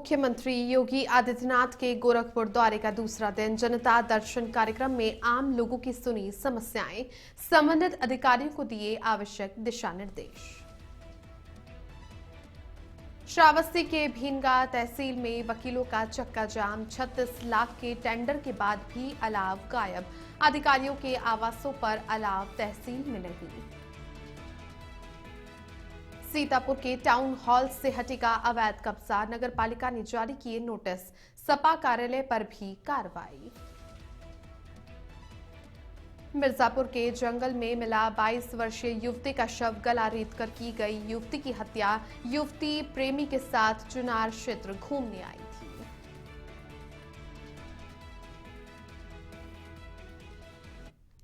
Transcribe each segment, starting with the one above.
मुख्यमंत्री योगी आदित्यनाथ के गोरखपुर दौरे का दूसरा दिन जनता दर्शन कार्यक्रम में आम लोगों की सुनी समस्याएं, संबंधित अधिकारियों को दिए आवश्यक दिशा निर्देश। श्रावस्ती के भीनगा तहसील में वकीलों का चक्का जाम, 36 लाख के टेंडर के बाद भी अलाव गायब, अधिकारियों के आवासों पर अलाव तहसील में नहीं। सीतापुर के टाउन हॉल से हटेगा अवैध कब्जा, नगर पालिका ने जारी किए नोटिस, सपा कार्यालय पर भी कार्रवाई। मिर्जापुर के जंगल में मिला 22 वर्षीय युवती का शव, गला रेतकर की गई युवती की हत्या, युवती प्रेमी के साथ चुनार क्षेत्र घूमने आई थी।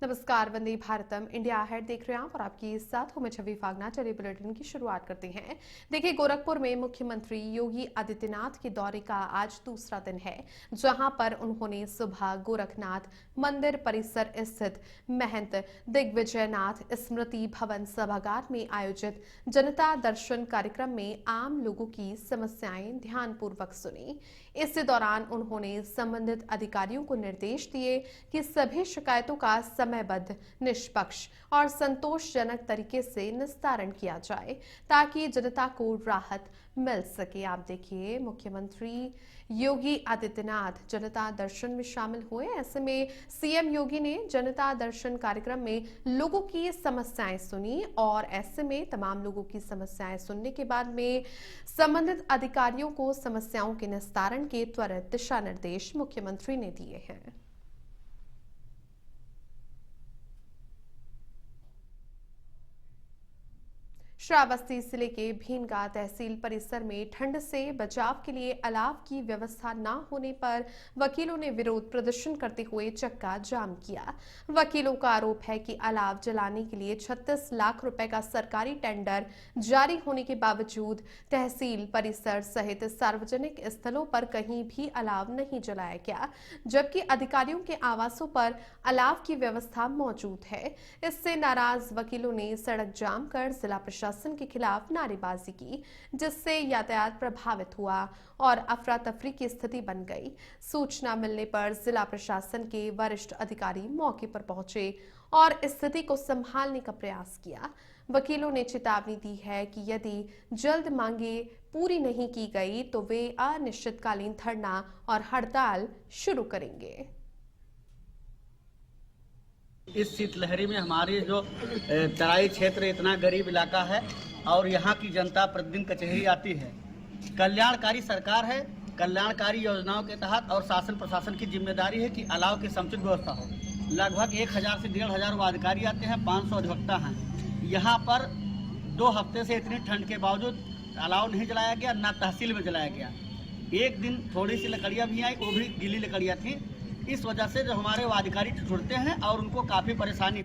नमस्कार, वंदे भारतम, इंडिया अहेड देख रहे हैं आप और आपके साथ हूं मैं छवि फागना। चलिए बुलेटिन की शुरुआत करते हैं। देखिए, गोरखपुर में मुख्यमंत्री योगी आदित्यनाथ के दौरे का आज दूसरा दिन है, जहां पर उन्होंने सुबह गोरखनाथ मंदिर परिसर स्थित महंत दिग्विजयनाथ स्मृति भवन सभागार में आयोजित जनता दर्शन कार्यक्रम में आम लोगों की समस्याएं ध्यानपूर्वक सुनी। इस दौरान उन्होंने संबंधित अधिकारियों को निर्देश दिए कि सभी शिकायतों का समयबद्ध, निष्पक्ष और संतोषजनक तरीके से निस्तारण किया जाए ताकि जनता को राहत मिल सके। आप देखिए, मुख्यमंत्री योगी आदित्यनाथ जनता दर्शन में शामिल हुए। ऐसे में सीएम योगी ने जनता दर्शन कार्यक्रम में लोगों की समस्याएं सुनी और ऐसे में तमाम लोगों की समस्याएं सुनने के बाद में संबंधित अधिकारियों को समस्याओं के निस्तारण के त्वरित दिशा निर्देश मुख्यमंत्री ने दिए हैं। श्रावस्ती जिले के भीनगा तहसील परिसर में ठंड से बचाव के लिए अलाव की व्यवस्था न होने पर वकीलों ने विरोध प्रदर्शन करते हुए चक्का जाम किया। वकीलों का आरोप है कि अलाव जलाने के लिए 36 लाख रुपए का सरकारी टेंडर जारी होने के बावजूद तहसील परिसर सहित सार्वजनिक स्थलों पर कहीं भी अलाव नहीं जलाया गया, जबकि अधिकारियों के आवासों पर अलाव की व्यवस्था मौजूद है। इससे नाराज वकीलों ने सड़क जाम कर जिला प्रशासन के खिलाफ नारेबाजी की, जिससे यातायात प्रभावित हुआ और अफरा तफरी की स्थिति बन गई। सूचना मिलने पर जिला प्रशासन के वरिष्ठ अधिकारी मौके पर पहुंचे और स्थिति को संभालने का प्रयास किया। वकीलों ने चेतावनी दी है कि यदि जल्द मांगे पूरी नहीं की गई तो वे अनिश्चितकालीन धरना और हड़ताल शुरू करेंगे। इस शीतलहरी में हमारे जो तराई क्षेत्र इतना गरीब इलाका है और यहाँ की जनता प्रतिदिन कचहरी आती है। कल्याणकारी सरकार है, कल्याणकारी योजनाओं के तहत और शासन प्रशासन की जिम्मेदारी है कि अलाव की समुचित व्यवस्था हो। लगभग 1000 से 1500 अधिकारी आते हैं, 500 अधिवक्ता हैं। यहाँ पर 2 हफ्ते से इतनी ठंड के बावजूद अलाव नहीं जलाया गया, ना तहसील में जलाया गया। एक दिन थोड़ी सी लकड़ियाँ भी आई, वो भी गीली लकड़ियाँ थी। इस वजह से जो हमारे वो अधिकारी ठुठुरते हैं और उनको काफी परेशानी।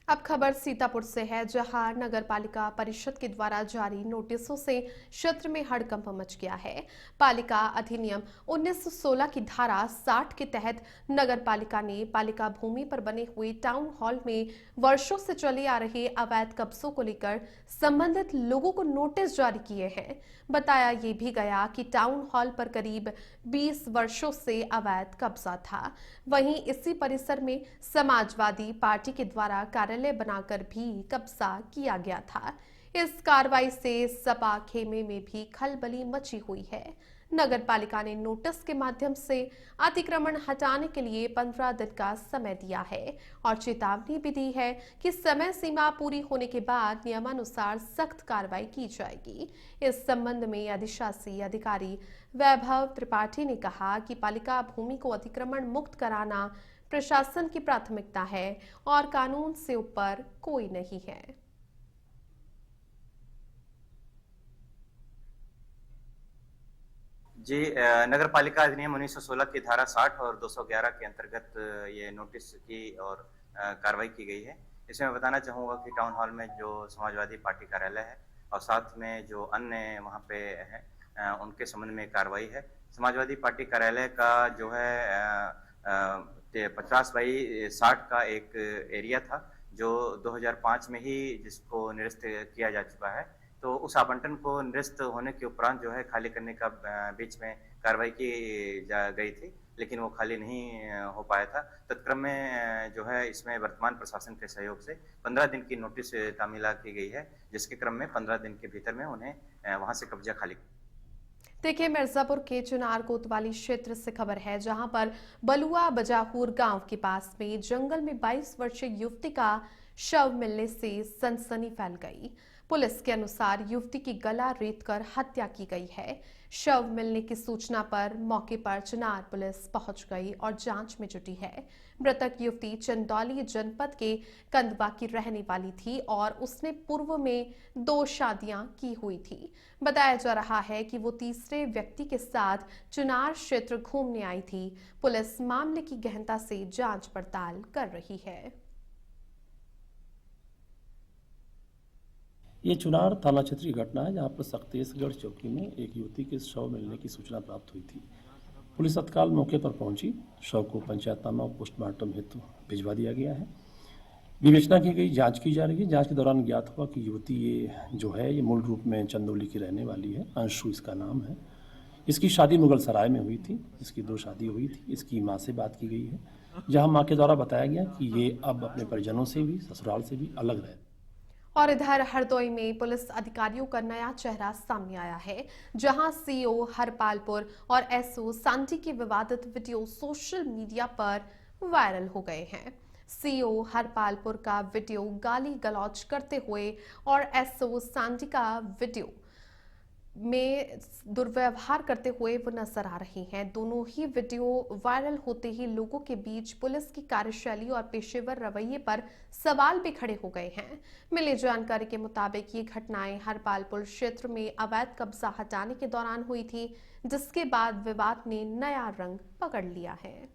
अब खबर सीतापुर से है, जहां नगर पालिका परिषद के द्वारा जारी नोटिसों से क्षेत्र में हड़कंप मच गया है। पालिका अधिनियम 1916 की धारा 60 के तहत नगर पालिका ने पालिका भूमि पर बने हुए टाउन हॉल में वर्षों से चले आ रहे अवैध कब्जों को लेकर संबंधित लोगों को नोटिस जारी किए हैं। बताया ये भी गया कि टाउन हॉल पर करीब 20 वर्षों से अवैध कब्जा था। वहीं इसी परिसर में समाजवादी पार्टी के द्वारा कार्यालय बनाकर भी कब्जा किया गया था। इस कार्रवाई से सपा खेमे में भी खलबली मची हुई है। नगर पालिका ने नोटिस के माध्यम से अतिक्रमण हटाने के लिए 15 दिन का समय दिया है और चेतावनी भी दी है कि समय सीमा पूरी होने के बाद नियमानुसार सख्त कार्रवाई की जाएगी। इस संबंध में अधिशासी अधिकारी वैभव त्रिपाठी ने कहा कि पालिका भूमि को अतिक्रमण मुक्त कराना प्रशासन की प्राथमिकता है और कानून से ऊपर कोई नहीं है। जी, नगर पालिका अधिनियम 1916 की धारा 60 और 211 के अंतर्गत ये नोटिस की और कार्रवाई की गई है। इसमें मैं बताना चाहूँगा कि टाउन हॉल में जो समाजवादी पार्टी कार्यालय है और साथ में जो अन्य वहाँ पे हैं उनके संबंध में कार्रवाई है। समाजवादी पार्टी कार्यालय का जो है 50 बाई 60 का एक एरिया था जो 2005 में ही जिसको निरस्त किया जा चुका है। तो उस आवंटन को निरस्त होने के उपरांत जो है खाली करने का बीच में कार्रवाई की गई थी, लेकिन वो खाली नहीं हो पाया था। तत्क्रम में जो है इसमें वर्तमान प्रशासन के सहयोग से 15 दिन की नोटिस तामीला की गई है, जिसके क्रम में 15 दिन के भीतर में उन्हें वहां से कब्जा खाली। देखिए, मिर्जापुर के चुनार कोतवाली क्षेत्र से खबर है, जहां पर बलुआ बजाहूर गांव के पास में जंगल में 22 वर्षीय युवती का शव मिलने से सनसनी फैल गई। पुलिस के अनुसार युवती की गला रेतकर हत्या की गई है। शव मिलने की सूचना पर मौके पर चुनार पुलिस पहुंच गई और जांच में जुटी है। मृतक युवती चंदौली जनपद के कंदवा की रहने वाली थी और उसने पूर्व में 2 शादियां की हुई थी। बताया जा रहा है कि वो तीसरे व्यक्ति के साथ चुनार क्षेत्र घूमने आई थी। पुलिस मामले की गहनता से जांच पड़ताल कर रही है। ये चुनार थाना क्षेत्र की घटना है, जहां पर सक्तेशगढ़ चौकी में एक युवती के शव मिलने की सूचना प्राप्त हुई थी। पुलिस तत्काल मौके पर पहुंची, शव को पंचायतनामा और पोस्टमार्टम हेतु भिजवा दिया गया है। विवेचना की गई, जांच की जा रही है। जांच के दौरान ज्ञात हुआ कि युवती ये मूल रूप में चंदौली की रहने वाली है। अंशु इसका नाम है। इसकी शादी मुगलसराय में हुई थी। इसकी 2 शादी हुई थी। इसकी माँ से बात की गई है, जहाँ माँ के द्वारा बताया गया कि ये अब अपने परिजनों से भी, ससुराल से भी अलग रहती। और इधर हरदोई में पुलिस अधिकारियों का नया चेहरा सामने आया है, जहां सीओ हरपालपुर और एसओ सांडी के विवादित वीडियो सोशल मीडिया पर वायरल हो गए हैं। सीओ हरपालपुर का वीडियो गाली गलौज करते हुए और एसओ सांडी का वीडियो में दुर्व्यवहार करते हुए वो नजर आ रही हैं। दोनों ही वीडियो वायरल होते ही लोगों के बीच पुलिस की कार्यशैली और पेशेवर रवैये पर सवाल भी खड़े हो गए हैं। मिली जानकारी के मुताबिक ये घटनाएं हरपालपुर क्षेत्र में अवैध कब्जा हटाने के दौरान हुई थी, जिसके बाद विवाद ने नया रंग पकड़ लिया है।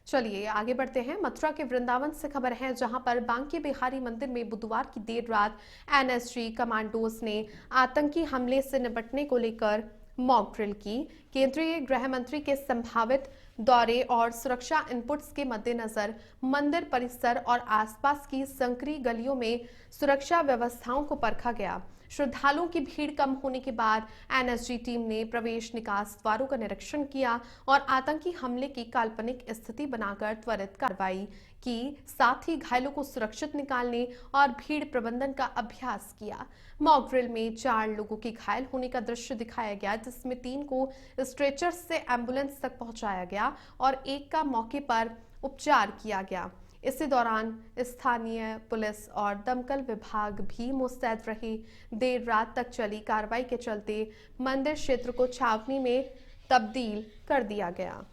चलिए आगे बढ़ते हैं। मथुरा के वृंदावन से खबर है, जहां पर बांके बिहारी मंदिर में बुधवार की देर रात एनएसजी कमांडोज ने आतंकी हमले से निपटने को लेकर मॉक ड्रिल की। केंद्रीय गृह मंत्री के संभावित दौरे और सुरक्षा इनपुट्स के मद्देनजर मंदिर परिसर और आसपास की संकरी गलियों में सुरक्षा व्यवस्थाओं को परखा गया। श्रद्धालुओं की भीड़ कम होने के बाद एनएसजी टीम ने प्रवेश निकास द्वारों का निरीक्षण किया और आतंकी हमले की काल्पनिक स्थिति बनाकर त्वरित कार्रवाई की। साथ ही घायलों को सुरक्षित निकालने और भीड़ प्रबंधन का अभ्यास किया। मॉक ड्रिल में 4 लोगों के घायल होने का दृश्य दिखाया गया, जिसमें 3 को स्ट्रेचर से एम्बुलेंस तक पहुंचाया गया और 1 का मौके पर उपचार किया गया। इसी दौरान स्थानीय पुलिस और दमकल विभाग भी मुस्तैद रहे। देर रात तक चली कार्रवाई के चलते मंदिर क्षेत्र को छावनी में तब्दील कर दिया गया।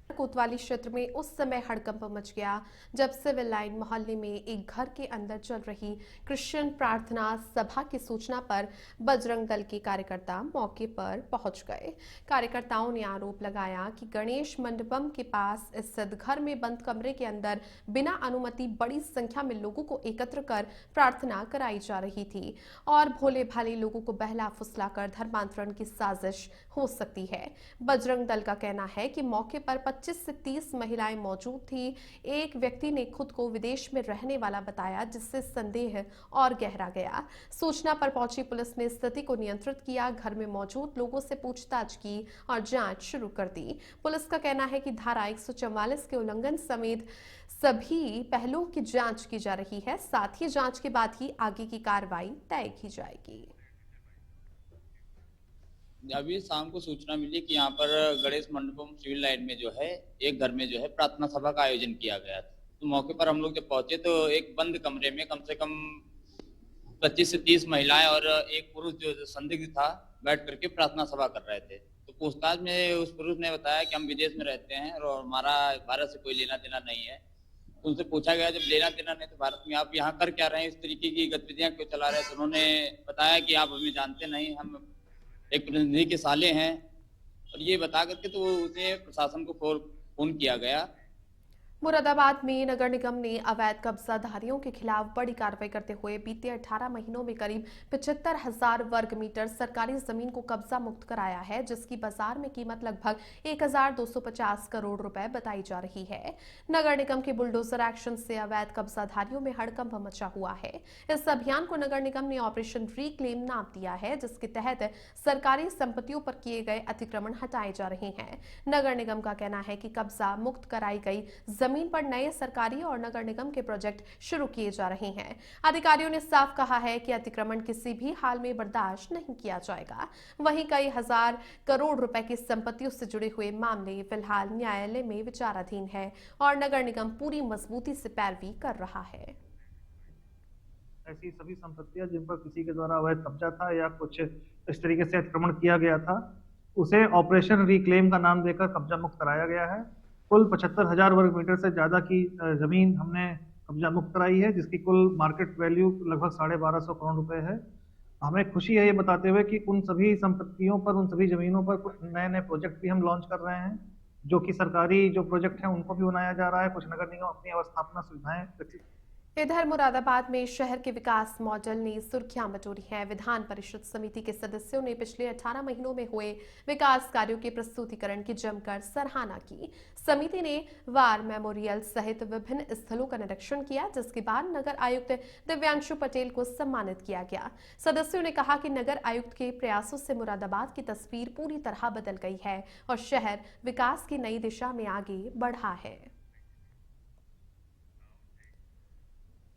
कोतवाली क्षेत्र में उस समय हड़कंप मच गया जब सिविल लाइन मोहल्ले में एक घर के अंदर चल रही क्रिश्चियन प्रार्थना सभा की सूचना पर बजरंग दल के कार्यकर्ता मौके पर पहुंच गए। कार्यकर्ताओं ने आरोप लगाया कि गणेश मंडपम के पास स्थित घर में बंद कमरे के अंदर बिना अनुमति बड़ी संख्या में लोगों को एकत्र कर प्रार्थना कराई जा रही थी और भोले भाले लोगों को बहला फुसलाकर धर्मांतरण की साजिश हो सकती है। बजरंग दल का कहना है कि मौके पर 25 से 30 महिलाएं मौजूद थी। एक व्यक्ति ने खुद को विदेश में रहने वाला बताया, जिससे संदेह और गहरा गया। सूचना पर पहुंची पुलिस ने स्थिति को नियंत्रित किया, घर में मौजूद लोगों से पूछताछ की और जांच शुरू कर दी। पुलिस का कहना है कि धारा 144 के उल्लंघन समेत सभी पहलुओं की जांच की जा रही है। साथ ही जांच के बाद ही आगे की कार्रवाई तय की जाएगी। अभी शाम को सूचना मिली कि यहाँ पर गणेश मंडपम सिविल लाइन में जो है एक घर में जो है प्रार्थना सभा का आयोजन किया गया। तो मौके पर हम लोग जब पहुंचे तो एक बंद कमरे में कम से कम 25 से 30 महिलाएं और एक पुरुष जो संदिग्ध था बैठ करके प्रार्थना सभा कर रहे थे। तो पूछताछ में उस पुरुष ने बताया कि हम विदेश में रहते हैं और हमारा भारत से कोई लेना देना नहीं है। तो उनसे पूछा गया जब लेना देना नहीं तो भारत में आप यहाँ कर क्या रहे हैं, इस तरीके की गतिविधियां क्यों चला रहे हैं। तो उन्होंने बताया कि आप हमें जानते नहीं, हम एक प्रतिनिधि के साले हैं और ये बता करके तो उसे प्रशासन को फोन किया गया। मुरादाबाद में नगर निगम ने अवैध कब्जाधारियों के खिलाफ बड़ी कार्रवाई करते हुए बीते 18 महीनों में करीब 75,000 वर्ग मीटर सरकारी जमीन को कब्जा मुक्त कराया है, जिसकी बाजार में कीमत लगभग 1,250 करोड़ रुपए बताई जा रही है। नगर निगम के बुलडोजर एक्शन से अवैध कब्जाधारियों में हड़कंप मचा हुआ है। इस अभियान को नगर निगम ने ऑपरेशन रिक्लेम नाम दिया है, जिसके तहत सरकारी संपत्तियों पर किए गए अतिक्रमण हटाए जा रहे हैं। नगर निगम का कहना है कि कब्जा मुक्त कराई गई जमीन पर नए सरकारी और नगर निगम के प्रोजेक्ट शुरू किए जा रहे हैं। अधिकारियों ने साफ कहा है कि अतिक्रमण किसी भी हाल में बर्दाश्त नहीं किया जाएगा। वहीं कई हजार करोड़ रुपए की संपत्तियों से जुड़े हुए मामले फिलहाल न्यायालय में विचाराधीन है और नगर निगम पूरी मजबूती से पैरवी कर रहा है। ऐसी सभी संपत्तियां जिन पर किसी के द्वारा अवैध कब्जा था या कुछ इस तरीके से अतिक्रमण किया गया था, उसे ऑपरेशन रिक्लेम का नाम देकर कब्जा मुक्त कराया गया है। कुल 75,000 वर्ग मीटर से ज्यादा की जमीन हमने कब्जा मुक्त कराई है, जिसकी कुल मार्केट वैल्यू लगभग 1,250 करोड़ रुपए है। हमें खुशी है ये बताते हुए कि उन सभी संपत्तियों पर, उन सभी जमीनों पर कुछ नए नए प्रोजेक्ट भी हम लॉन्च कर रहे हैं, जो कि सरकारी जो प्रोजेक्ट हैं उनको भी बनाया जा रहा है। कुछ नगर निगम अपनी अवस्थापना सुविधाएं इधर मुरादाबाद में शहर के विकास मॉडल ने सुर्खियां बटोरी हैं। विधान परिषद समिति के सदस्यों ने पिछले 18 महीनों में हुए विकास कार्यों के प्रस्तुतिकरण की जमकर सराहना की। समिति ने वार मेमोरियल सहित विभिन्न स्थलों का निरीक्षण किया, जिसके बाद नगर आयुक्त दिव्यांशु पटेल को सम्मानित किया गया। सदस्यों ने कहा कि नगर आयुक्त के प्रयासों से मुरादाबाद की तस्वीर पूरी तरह बदल गई है और शहर विकास की नई दिशा में आगे बढ़ा है।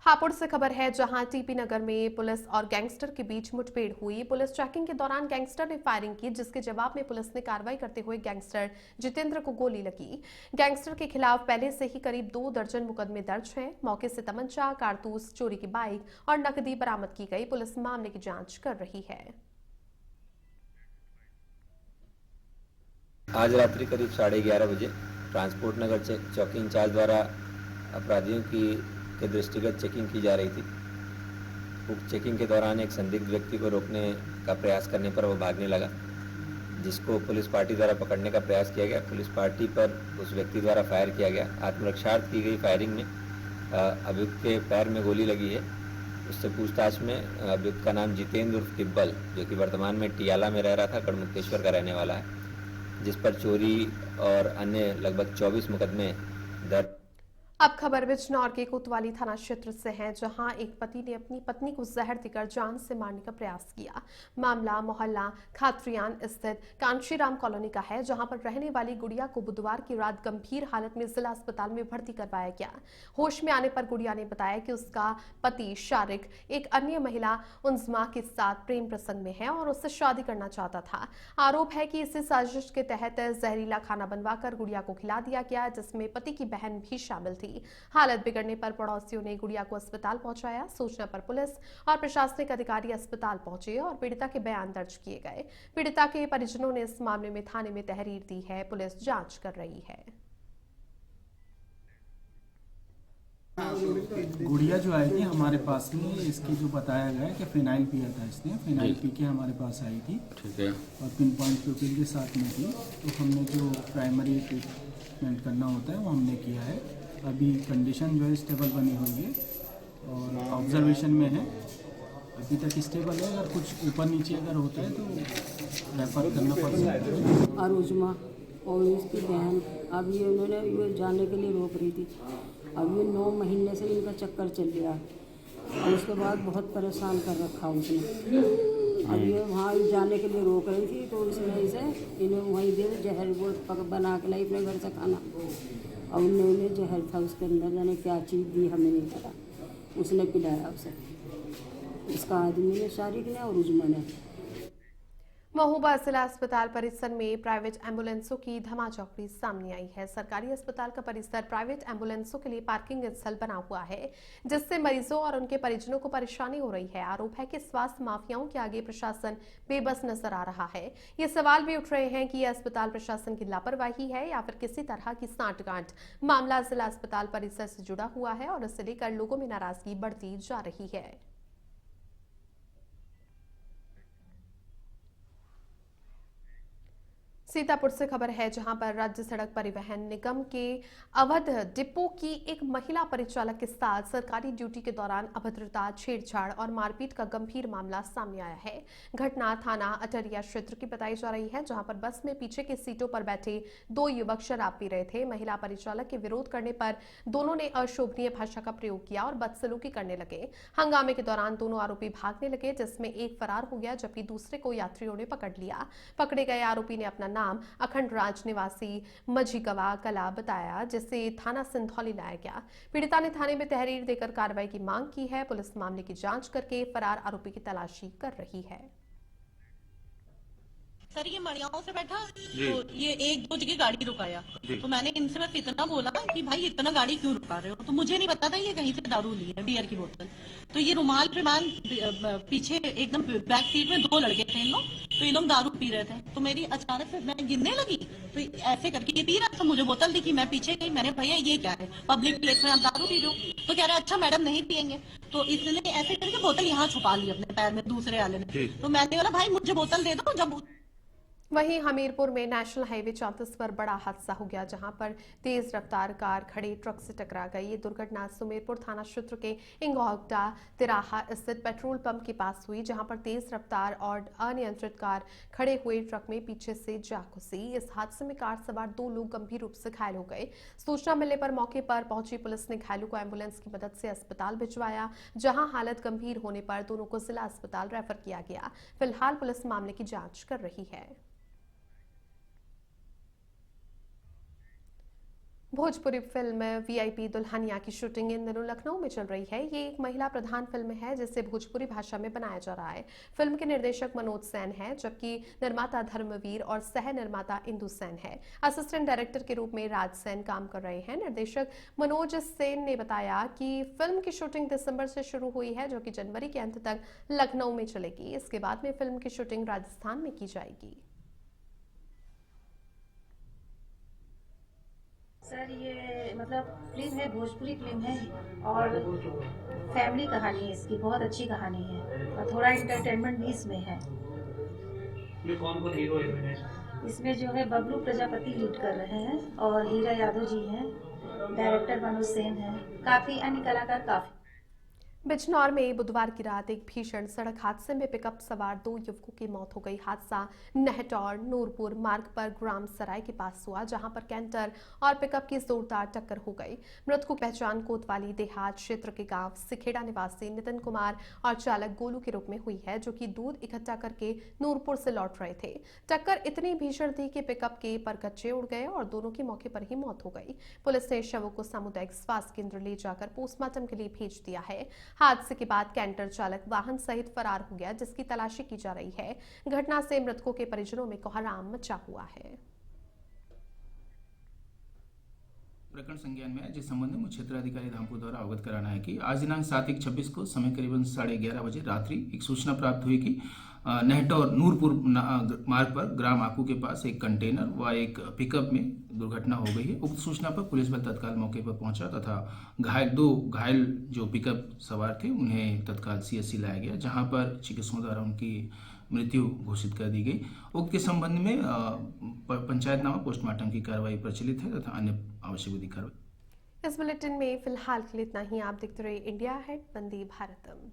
हापुड़ से खबर है, जहां टीपी नगर में पुलिस और गैंगस्टर के बीच मुठभेड़ हुई। पुलिस चेकिंग के दौरान गैंगस्टर ने फायरिंग की, जिसके जवाब में पुलिस ने कार्रवाई करते हुए गैंगस्टर जितेंद्र को गोली लगी। गैंगस्टर के खिलाफ पहले से ही करीब 2 दर्जन मुकदमे दर्ज हैं। मौके से तमंचा, कारतूस, चोरी की बाइक और नकदी बरामद की गई। पुलिस मामले की जांच कर रही है। आज रात्रि करीब 11:30 बजे ट्रांसपोर्ट नगर चौकी इंचार्ज द्वारा अपराधियों के दृष्टिगत चेकिंग की जा रही थी। उक्त चेकिंग के दौरान एक संदिग्ध व्यक्ति को रोकने का प्रयास करने पर वो भागने लगा, जिसको पुलिस पार्टी द्वारा पकड़ने का प्रयास किया गया। पुलिस पार्टी पर उस व्यक्ति द्वारा फायर किया गया। आत्मरक्षार्थ की गई फायरिंग में अभियुक्त के पैर में गोली लगी है। उससे पूछताछ में अभियुक्त का नाम जितेंद्र उर्फ तिब्बल, जो कि वर्तमान में टियाला में रह रहा था, गढ़मुक्तेश्वर का रहने वाला है, जिस पर चोरी और अन्य लगभग 24 मुकदमे दर्ज। अब खबर बिजनौर के कोतवाली थाना क्षेत्र से है, जहां एक पति ने अपनी पत्नी को जहर देकर जान से मारने का प्रयास किया। मामला मोहल्ला खात्रियान स्थित कांशीराम कॉलोनी का है, जहां पर रहने वाली गुड़िया को बुधवार की रात गंभीर हालत में जिला अस्पताल में भर्ती करवाया गया। होश में आने पर गुड़िया ने बताया कि उसका पति शारिक एक अन्य महिला उन्जमा के साथ प्रेम प्रसंग में है और उससे शादी करना चाहता था। आरोप है कि इसी साजिश के तहत जहरीला खाना बनवाकर गुड़िया को खिला दिया गया, जिसमें पति की बहन भी शामिल थी। हालत बिगड़ने पर पड़ोसियों ने गुड़िया को अस्पताल पहुंचाया। सूचना पर पुलिस और प्रशासनिक अधिकारी अस्पताल पहुंचे और पीड़िता के बयान दर्ज किए गए। पीड़िता के परिजनों ने इस मामले में थाने में तहरीर दी है। पुलिस जांच कर रही है। गुड़िया जो आई थी हमारे पास में, इसकी जो बताया गया है कि फिनाइल पिया था इसने, फिनाइल पी के हमारे पास आई थी। ठीक है। और पिन पॉइंट प्यूपिल के साथ में थी। तो हमने जो प्राइमरी ट्रीटमेंट करना होता है वो हमने किया है। अभी कंडीशन जो है स्टेबल बनी हुई है और ऑब्जर्वेशन में है। अभी तक स्टेबल है। अगर कुछ ऊपर नीचे अगर होता है तो रेफर करना पड़ सकता है। और उजमा और इसकी बहन अब ये उन्होंने ये जाने के लिए रोक रही थी। अब ये 9 महीने से इनका चक्कर चल रहा है और उसके बाद बहुत परेशान कर रखा उसने। अब ये वहाँ जाने के लिए रोक रही थी, तो इस वजह से इन्हें वहीं दे जहर वो बना के लाई अपने घर से खाना, और उन्होंने जहर था उसके अंदर, जाने क्या चीज़ दी हमें नहीं पता, उसने पिलाया उसे, इसका आदमी ने, शारिक ने और उजमा ने। महोबा जिला अस्पताल परिसर में प्राइवेट एम्बुलेंसों की धमाचौकड़ी सामने आई है। सरकारी अस्पताल का परिसर प्राइवेट एम्बुलेंसों के लिए पार्किंग स्थल बना हुआ है, जिससे मरीजों और उनके परिजनों को परेशानी हो रही है। आरोप है कि स्वास्थ्य माफियाओं के आगे प्रशासन बेबस नजर आ रहा है। ये सवाल भी उठ रहे हैं कि यह अस्पताल प्रशासन की लापरवाही है या फिर किसी तरह की सांठगांठ। मामला जिला अस्पताल परिसर से जुड़ा हुआ है और इसे लेकर लोगों में नाराजगी बढ़ती जा रही है। सीतापुर से खबर है जहां पर राज्य सड़क परिवहन निगम के अवध डिपो की एक महिला परिचालक के साथ सरकारी ड्यूटी के दौरान अभद्रता, छेड़छाड़ और मारपीट का गंभीर मामला सामने आया है। घटना थाना अटरिया क्षेत्र की बताई जा रही है, जहां पर बस में पीछे की सीटों पर बैठे 2 युवक शराब पी रहे थे। महिला परिचालक के विरोध करने पर दोनों ने अशोभनीय भाषा का प्रयोग किया और बदसलूकी करने लगे। हंगामे के दौरान दोनों आरोपी भागने लगे, जिसमें एक फरार हो गया जबकि दूसरे को यात्रियों ने पकड़ लिया। पकड़े गए आरोपी ने अपना नाम अखंड राज निवासी मझीकवा कला बताया, जिसे थाना सिंधौली लाया गया। पीड़िता ने थाने में तहरीर देकर कार्रवाई की मांग की है। पुलिस मामले की जांच करके फरार आरोपी की तलाशी कर रही है। सर ये मड़ियाओं से बैठा तो ये 1-2 जगह गाड़ी रुकाया, तो मैंने इनसे बस इतना बोला कि भाई इतना गाड़ी क्यों रुका रहे हो, तो मुझे नहीं पता था ये कहीं से दारू ली है, बियर की बोतल। तो ये रुमाल पीछे एकदम बैक सीट में 2 लड़के थे इन लोग, तो ये लोग दारू पी रहे थे। तो मेरी अचानक से मैं गिरने लगी, तो ऐसे करके ये पी रहा था, मुझे बोतल दिखी, मैं पीछे गई, मैंने भैया ये क्या है, पब्लिक प्लेस में आप दारू पी रहे हो? तो कह रहे अच्छा मैडम नहीं पियेंगे। तो इसने ऐसे करके बोतल यहाँ छुपा ली अपने पैर में, दूसरे वाले ने। तो मैंने बोला भाई मुझे बोतल दे दो। जब वहीं हमीरपुर में नेशनल हाईवे 34 पर बड़ा हादसा हो गया, जहां पर तेज रफ्तार कार खड़े ट्रक से टकरा गई। ये दुर्घटना सुमेरपुर थाना क्षेत्र के इंगौगटा तिराहा स्थित पेट्रोल पंप के पास हुई, जहां पर तेज रफ्तार और अनियंत्रित कार खड़े हुए ट्रक में पीछे से जा घुसी। इस हादसे में कार सवार 2 लोग गंभीर रूप से घायल हो गए। सूचना मिलने पर मौके पर पहुंची पुलिस ने घायलों को एम्बुलेंस की मदद से अस्पताल भिजवाया, जहां हालत गंभीर होने पर दोनों को जिला अस्पताल रेफर किया गया। फिलहाल पुलिस मामले की जांच कर रही है। भोजपुरी फिल्म वीआईपी दुल्हनिया की शूटिंग इन दिनों लखनऊ में चल रही है। ये एक महिला प्रधान फिल्म है जिसे भोजपुरी भाषा में बनाया जा रहा है। फिल्म के निर्देशक मनोज सेन है, जबकि निर्माता धर्मवीर और सह निर्माता इंदु सेन है। असिस्टेंट डायरेक्टर के रूप में राज सेन काम कर रहे हैं। निर्देशक मनोज सेन ने बताया कि फिल्म की शूटिंग दिसंबर से शुरू हुई है, जो कि जनवरी के अंत तक लखनऊ में चलेगी। इसके बाद में फिल्म की शूटिंग राजस्थान में की जाएगी। सर ये मतलब फिल्म है, भोजपुरी फिल्म है और फैमिली कहानी है, इसकी बहुत अच्छी कहानी है और थोड़ा एंटरटेनमेंट भी इसमें है। कौन हीरो है इसमें जो है बबलू प्रजापति लीड कर रहे हैं और हीरा यादव जी हैं, डायरेक्टर मनोज सेन है, काफ़ी अन्य कलाकार काफ़ी। बिजनौर में बुधवार की रात एक भीषण सड़क हादसे में पिकअप सवार 2 युवकों की मौत हो गई। हादसा नहटौर नूरपुर मार्ग पर ग्राम सराय के पास हुआ, जहां पर कैंटर और पिकअप की जोरदार टक्कर हो गई। मृतकों की पहचान कोतवाली देहात क्षेत्र के गांव सिखेड़ा निवासी नितिन कुमार और चालक गोलू के रूप में हुई है, जो कि दूध इकट्ठा करके नूरपुर से लौट रहे थे। टक्कर इतनी भीषण थी कि पिकअप के परकच्चे उड़ गए और दोनों की मौके पर ही मौत हो गई। पुलिस ने शवों को सामुदायिक स्वास्थ्य केंद्र ले जाकर पोस्टमार्टम के लिए भेज दिया है। हादसे के बाद कैंटर चालक वाहन सहित फरार हो गया, जिसकी तलाशी की जा रही है। घटना से मृतकों के परिजनों में कोहराम मचा हुआ है। प्रकरण संज्ञान में है, जिस संबंध में क्षेत्राधिकारी रामपुर द्वारा अवगत कराना है कि आज दिनांक 7/1/26 को समय करीबन 11:30 बजे रात्रि एक सूचना प्राप्त हुई कि नहटौर नूरपुर मार्ग पर ग्राम आकू के पास एक कंटेनर व एक पिकअप में दुर्घटना हो गई है। उक्त सूचना पर पुलिस बल तत्काल मौके पर पहुंचा तथा दो घायल जो पिकअप सवार थे उन्हें तत्काल CSC लाया गया, जहां पर चिकित्सकों द्वारा उनकी मृत्यु घोषित कर दी गई। उक्त के संबंध में पंचायतनामा पोस्टमार्टम की कार्रवाई प्रचलित है तथा अन्य आवश्यक विधि कार्रवाई। इस बुलेटिन में फिलहाल के लिए इतना ही। आप देखते रहिए इंडिया हेड, वंदे भारतम।